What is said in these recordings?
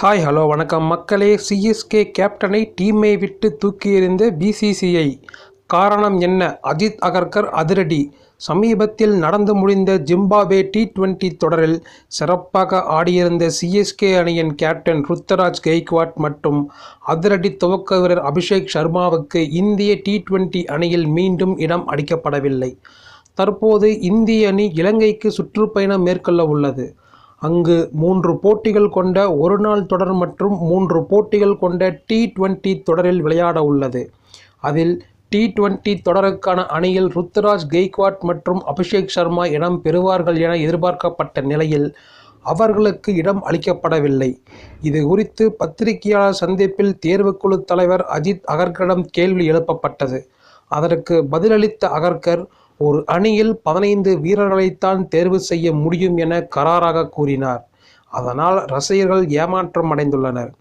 Hi hello வணக்கம் மக்களே. CSK கேப்டனை டீமை விட்டு தூக்கி எறிந்த பிசிசிஐ. காரணம் என்ன? அஜித் அகர்கர் அதிரடி. சமீபத்தில் நடந்து முடிந்த ஜிம்பாப்வே டி20 தொடரில் சிறப்பாக ஆடியிருந்த சிஎஸ்கே அணியின் கேப்டன் ருத்துராஜ் கெய்க்வாட் மற்றும் அதிரடி துவக்க வீரர் அபிஷேக் சர்மாவுக்கு இந்திய டி20 அணியில் மீண்டும் இடம் அளிக்கப்படவில்லை. தற்போது இந்திய அணி இலங்கைக்கு சுற்றுப்பயணம் மேற்கொள்ள உள்ளது. அங்கு 3 போட்டிகள் கொண்ட ஒருநாள் தொடர் மற்றும் 3 போட்டிகள் கொண்ட டி20 தொடரில் விளையாட உள்ளது. அதில் டி20 தொடருக்கான அணியில் ருத்துராஜ் கெய்க்வாட் மற்றும் அபிஷேக் சர்மா இடம் பெறுவார்கள் என எதிர்பார்க்கப்பட்ட நிலையில் அவர்களுக்கு இடம் அளிக்கப்படவில்லை. இது குறித்து பத்திரிகையாளர் சந்திப்பில் தேர்வுக்குழு தலைவர் அஜித் அகர்கரிடம் கேள்வி எழுப்பப்பட்டது. அதற்கு பதிலளித்த அகர்கர், ஒரு அணியில் 15 வீரர்களைத்தான் தேர்வு செய்ய முடியும் என கராராக கூறினார். அதனால் ரசிகர்கள் ஏமாற்றம் அடைந்துள்ளனர்.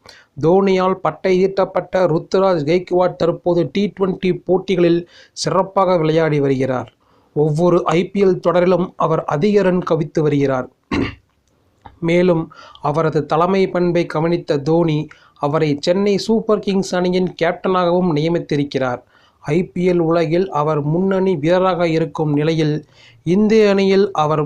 தோனியால் பட்டை தீட்டப்பட்ட ருத்துராஜ் கெய்க்வாட் தற்போது டி20 போட்டிகளில் சிறப்பாக விளையாடி வருகிறார். ஒவ்வொரு IPL தொடரிலும் அவர் அதிக ரன் குவித்து வருகிறார். மேலும் அவரது தலைமை பண்பை கவனித்த தோனி அவரை சென்னை சூப்பர் கிங்ஸ் அணியின் கேப்டனாகவும் நியமித்திருக்கிறார். IPL உலகில் அவர் முன்னணி வீரராக இருக்கும் நிலையில் இந்திய அணியில் அவர்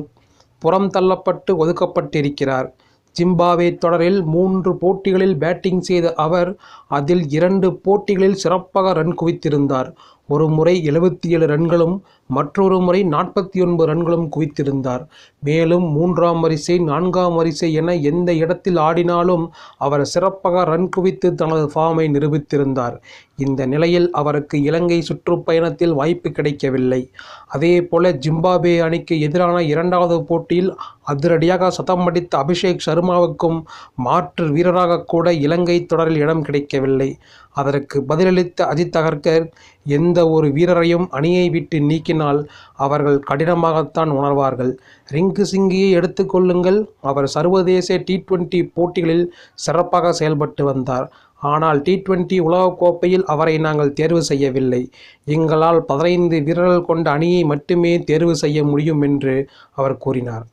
புறம் தள்ளப்பட்டு ஒதுக்கப்பட்டிருக்கிறார். ஜிம்பாப்வே தொடரில் 3 போட்டிகளில் பேட்டிங் செய்த அவர் அதில் 2 போட்டிகளில் சிறப்பாக ரன் குவித்திருந்தார். ஒரு முறை 77 ரன்களும் மற்றொரு முறை 49 ரன்களும் குவித்திருந்தார். மேலும் 3ஆம் வரிசை 4ஆம் வரிசை என எந்த இடத்தில் ஆடினாலும் அவர் சிறப்பாக ரன் குவித்து தனது ஃபார்மை நிரூபித்திருந்தார். இந்த நிலையில் அவருக்கு இலங்கை சுற்றுப்பயணத்தில் வாய்ப்பு கிடைக்கவில்லை. அதேபோல ஜிம்பாப்வே அணிக்கு எதிரான 2வது போட்டியில் அதிரடியாக சதம் அடித்த அபிஷேக் சர்மாவுக்கும் மாற்று வீரராக கூட இலங்கை தொடரில் இடம் கிடைக்கவில்லை. அதற்கு பதிலளித்த அஜித் அகர்கர், எந்த ஒரு வீரரையும் அணியை விட்டு நீக்கினால் அவர்கள் கடினமாகத்தான் உணர்வார்கள். ரிங்கு சிங்கியை எடுத்துக்கொள்ளுங்கள். அவர் சர்வதேச டி20 போட்டிகளில் சிறப்பாக செயல்பட்டு வந்தார். ஆனால் டி20 உலகக்கோப்பையில் அவரை நாங்கள் தேர்வு செய்யவில்லை. எங்களால் 15 வீரர்கள் கொண்ட அணியை மட்டுமே தேர்வு செய்ய முடியும் என்று அவர் கூறினார்.